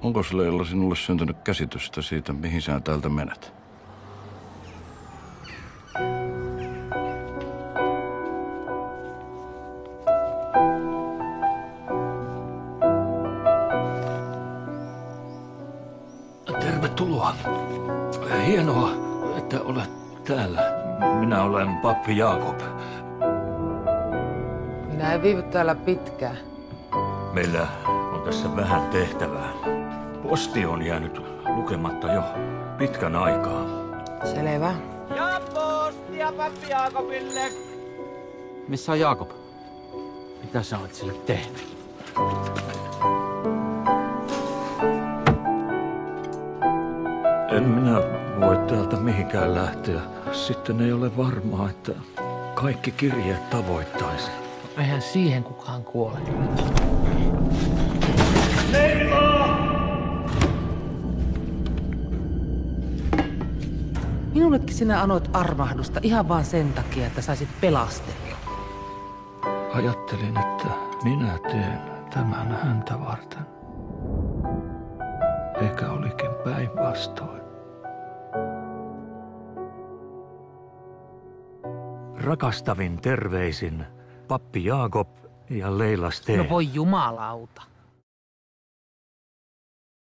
Onko Leila sinulle syntynyt käsitystä siitä, mihin sä täältä menet? Tervetuloa. Hienoa, että olet täällä. Minä olen pappi Jaakob. Minä en viivy täällä pitkään. Meillä on tässä vähän tehtävää. Posti on jäänyt lukematta jo pitkän aikaa. Selvä. Ja postia pappi Jaakobille. Missä on Jaakob? Mitä sä olet sille tehnyt? En minä voi täältä mihinkään lähteä. Sitten ei ole varmaa, että kaikki kirjeet tavoittaisi. Eihän siihen kukaan kuole. Minullekin sinä anoit armahdusta ihan vaan sen takia, että saisit pelastelua. Ajattelin, että minä teen tämän häntä varten. Eikä olikin päinvastoin. Rakastavin terveisin pappi Jaakob ja Leila Steen. No voi jumalauta.